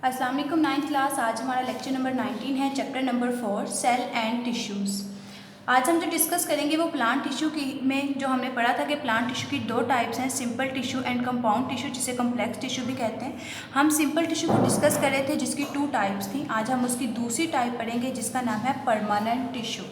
अस्सलाम वालेकुम। 9th class. आज हमारा लेक्चर नंबर 19 है, chapter number 4 cell and tissues. आज हम जो डिस्कस करेंगे वो प्लांट टिश्यू की में जो हमने पढ़ा था कि प्लांट टिश्यू की दो टाइप्स हैं, simple tissue and compound tissue, जिसे कम्प्लेक्स टिश्यू भी कहते हैं। हम सिंपल टिश्यू को डिस्कस कर रहे थे जिसकी 2 टाइप्स थी। आज हम उसकी दूसरी टाइप पढ़ेंगे जिसका नाम है permanent tissue.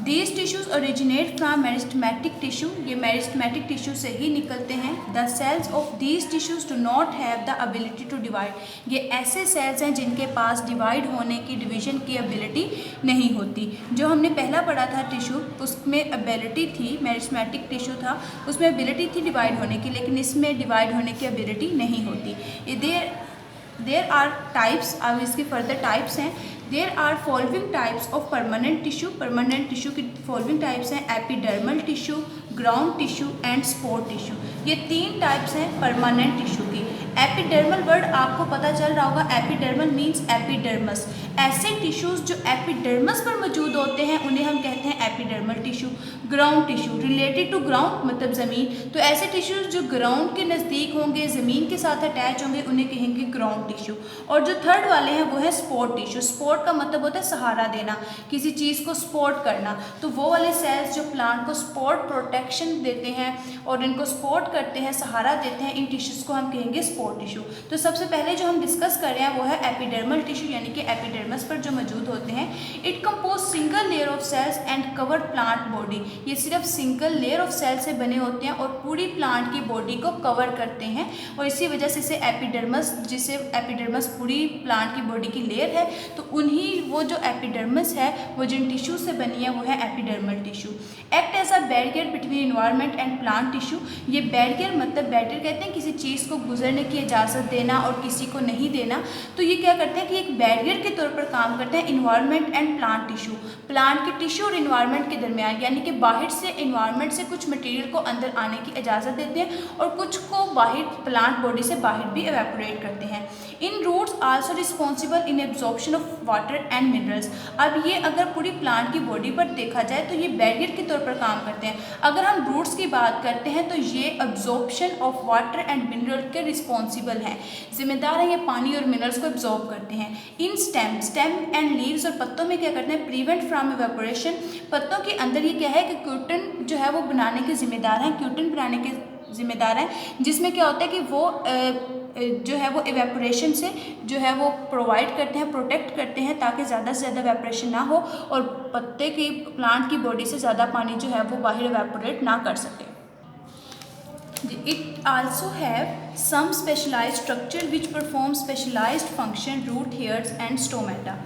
These tissues originate from meristematic tissue. ये मेरिस्टेमेटिक टिश्यू से ही निकलते हैं। The cells of these tissues do not have the ability to divide। ये ऐसे सेल्स हैं जिनके पास डिवाइड होने की, डिवीजन की एबिलिटी नहीं होती। जो हमने पहला पढ़ा था टिश्यू, उसमें एबिलिटी थी, मेरिस्टेमेटिक टिश्यू था, उसमें एबिलिटी थी डिवाइड होने की, लेकिन इसमें डिवाइड होने की एबिलिटी नहीं होती। There are types. अब इसकी फर्दर टाइप्स हैं। There are following types of permanent tissue. Permanent tissue की फॉलोइंग टाइप्स हैं: epidermal tissue, ground tissue and support tissue. ये 3 टाइप्स हैं परमानेंट टिश्यू की। एपिडर्मल वर्ड आपको पता चल रहा होगा, एपिडर्मल मीन्स एपिडर्मस। ऐसे टिश्यूज़ जो एपिडर्मस पर मौजूद होते हैं उन्हें हम कहते हैं epidermal tissue. Ground tissue related to ground मतलब ज़मीन, तो ऐसे टिश्यूज़ जो ग्राउंड के नज़दीक होंगे, ज़मीन के साथ अटैच होंगे, उन्हें कहेंगे ग्राउंड टिश्यू। और जो थर्ड वाले हैं वो है स्पोर्ट टिश्यू। स्पोर्ट का मतलब होता है सहारा देना, किसी चीज़ को सपोर्ट करना। तो वो वाले सेल्स जो प्लांट को सपोर्ट, प्रोटेक्शन देते हैं और इनको सपोर्ट करते हैं, सहारा देते हैं, इन टिश्यूज़ को हम कहेंगे स्पोर्ट टिश्यू। तो सबसे पहले जो हम डिस्कस कर रहे हैं वो है एपिडर्मल टिश्यू, यानी कि एपिडर्मस पर जो मौजूद होते हैं। It compose single layer of cells and cover plant body. ये सिर्फ सिंगल लेयर ऑफ सेल से बने होते हैं और पूरी प्लांट की बॉडी को कवर करते हैं, और इसी वजह से इसे एपिडर्मस, जिसे एपिडर्मस पूरी प्लांट की बॉडी की लेयर है, तो उन्हीं वो जो एपिडर्मस है वो जिन टिश्यू से बनी है वो है epidermal tissue. Act as a barrier between environment and plant tissue. ये बैरियर मतलब, बैरियर कहते हैं किसी चीज़ को गुजरने की इजाज़त देना और किसी को नहीं देना। तो ये क्या करते हैं कि एक बैरियर के तौर पर काम करते हैं environment and plant tissue. Plant के टिश्यू और इन्वायरमेंट के दरमियान, यानी कि बाहर से इन्वायरमेंट से कुछ मटेरियल को अंदर आने की इजाज़त देते हैं और कुछ को बाहर प्लांट बॉडी से बाहर भी एवेपोरेट करते हैं। In roots also responsible in absorption of water and minerals. अब ये अगर पूरी प्लांट की बॉडी पर देखा जाए तो ये बैरियर के तौर पर काम करते हैं। अगर हम रूट्स की बात करते हैं तो ये absorption of water and mineral के रिस्पॉन्सिबल हैं, जिम्मेदार हैं। ये पानी और मिनरल्स को एब्जॉर्ब करते हैं। इन स्टेम एंड लीव्स, और पत्तों में क्या करते हैं, प्रिवेंट फ्रॉम इवेपोरेशन। पत्तों के अंदर ये क्या है कि क्यूटन जो है वो बनाने के जिम्मेदार हैं, क्यूटन बनाने के जिम्मेदार हैं, जिसमें क्या होता है कि वो जो है वो इवेपोरेशन से जो है वो प्रोवाइड करते हैं, प्रोटेक्ट करते हैं, ताकि ज़्यादा से ज़्यादा इवेपोरेशन ना हो और पत्ते की, प्लांट की बॉडी से ज़्यादा पानी जो है वो बाहर इवेपोरेट ना कर सके। It also have some specialized structure which perform specialized function, root hairs and stomata।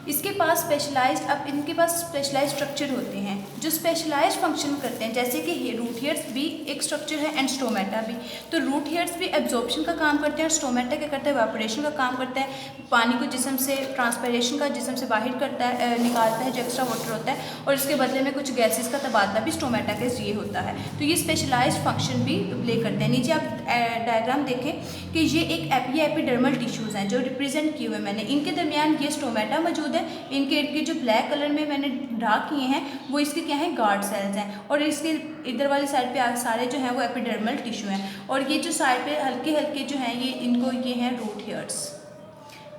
इसके पास स्पेशलाइज्ड, अब इनके पास स्पेशलाइज्ड स्ट्रक्चर होते हैं जो स्पेशलाइज्ड फंक्शन करते हैं, जैसे कि रूट हेयर्स भी एक स्ट्रक्चर है एंड स्टोमेटा भी। तो रूट हेयर्स भी एब्जॉर्प्शन का काम करते हैं और स्टोमेटा क्या करता है, इवेपोरेशन का काम करता है, पानी को जिस्म से, ट्रांसपिरेशन का जिस्म से बाहर करता है, निकालता है जो एक्स्ट्रा वाटर होता है, और इसके बदले में कुछ गैसेस का तबादला भी स्टोमेटा के जरिए होता है। तो ये स्पेशलाइज्ड फंक्शन भी प्ले करते हैं। नीचे आप डायग्राम देखें कि ये एक एपिडर्मल टिश्यूज़ हैं जो रिप्रेजेंट किए हुए मैंने, इनके दरमियान ये स्टोमेटा मौजूद है। इनके इनके जो ब्लैक कलर में मैंने ड्रा किए हैं वो इसके क्या हैं, गार्ड सेल्स हैं, और इसके इधर वाली साइड पे सारे जो हैं वो एपिडर्मल टिश्यू हैं, और ये जो साइड पे हल्के हल्के जो हैं ये हैं रूट हेयर्स।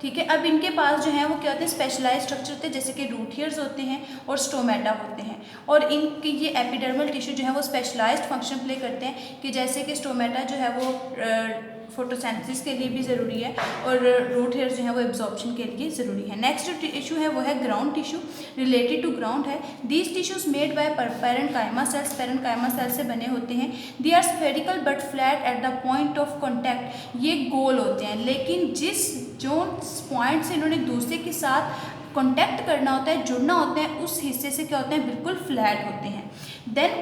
ठीक है। अब इनके पास जो है वो क्या होते हैं, स्पेशलाइज्ड स्ट्रक्चर होते हैं, जैसे कि रूट हेयर्स होते हैं और स्टोमेटा होते हैं, और इनके ये एपिडर्मल टिश्यू जो है वो स्पेशलाइज्ड फंक्शन प्ले करते हैं, कि जैसे कि स्टोमेटा जो है वो फोटोसिंथेसिस के लिए भी ज़रूरी है और रूट हेयर्स जो है वो एब्जॉर्प्शन के लिए ज़रूरी है। नेक्स्ट जो टिश्यू है वो है ground tissue, related to ground है। These tissues made by parenchyma cells, parenchyma cell से बने होते हैं। They are spherical but flat at the point of contact. ये गोल होते हैं, लेकिन जो पॉइंट से इन्होंने दूसरे के साथ कॉन्टैक्ट करना होता है, जुड़ना होता है, उस हिस्से से क्या होते हैं, बिल्कुल फ्लैट होते हैं। Then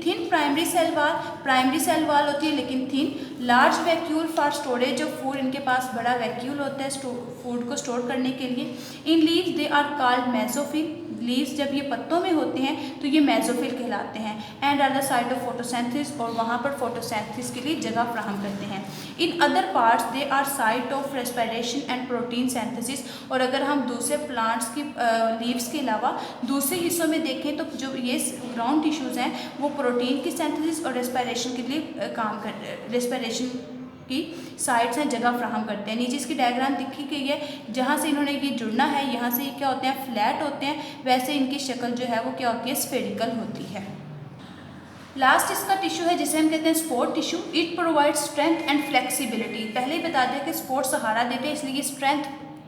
thin primary cell wall, primary cell wall होती है लेकिन thin. Large vacuole for storage of food, इनके पास बड़ा वैक्यूल होता है फूड को स्टोर करने के लिए। In leaves they are called mesophyll. Leaves जब ये पत्तों में होते हैं तो ये मेसोफिल कहलाते हैं। And are the site of photosynthesis, और वहाँ पर फोटोसिंथेसिस के लिए जगह फ्राहम करते हैं। In other parts they are site of respiration and protein synthesis. और अगर हम दूसरे प्लांट्स की लीव्स के अलावा दूसरे हिस्सों में देखें तो जो ये ग्राउंड टिश्यूज़ हैं वो प्रोटीन की सिंथेसिस और रेस्पिरेशन के लिए काम कर, रेस्पिरेशन की साइड्स हैं जगह फ्राहम करते हैं। नीचे इसकी डायग्राम दिखी गई है, जहाँ से इन्होंने ये जुड़ना है, यहाँ से ये क्या होते हैं, फ्लैट होते हैं, वैसे इनकी शक्ल जो है वो क्या होती है, स्फेरिकल होती है। लास्ट इसका टिश्यू है जिसे हम कहते हैं sport tissue. It provide strength and flexibility. पहले ही बता दें कि स्पोर्ट सहारा देते हैं, इसलिए स्ट्रेंथ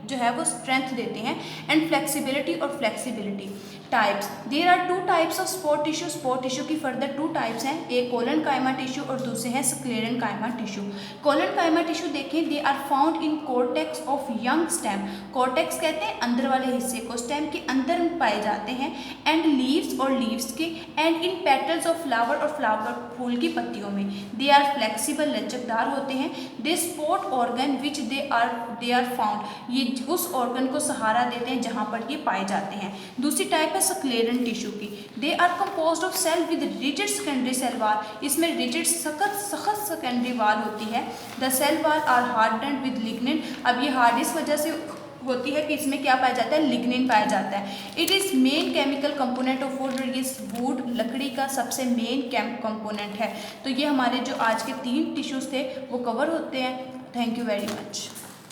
जो है वो स्ट्रेंथ देते हैं, एंड फ्लेक्सिबिलिटी और flexibility. Types, there are 2 types of support tissue. Support tissue की फर्दर 2 टाइप्स हैं, एक कोलन कायमा टिश्यू और दूसरे हैं स्क्लेरन कायमा टिश्यू। कोलन कायमा टिश्यू देखें, they are found in cortex of young stem. Cortex कहते हैं अंदर वाले हिस्से को, स्टेम के अंदर पाए जाते हैं, एंड लीव्स और लीव्स के, and in petals of flower और फ्लावर फूल की पत्तियों में। दे आर फ्लेक्सिबल, लचकदार होते हैं। They support organ which they are found, ये उस ऑर्गन को सहारा देते हैं जहाँ पर ये पाए जाते हैं। दूसरी टाइप है स्क्लेरन टिश्यू की। They are composed of cell with rigid secondary cell wall. इसमें रिजिड सख्त सेकेंडरी वाल होती है। The cell wall are hardened with lignin. अब ये हार्ड इस वजह से होती है कि इसमें क्या पाया जाता है, लिग्निन पाया जाता है। It is main chemical component of would. ये वुड लकड़ी का सबसे मेन कंपोनेंट है। तो ये हमारे जो आज के 3 टिश्यूज़ थे वो कवर होते हैं। Thank you very much.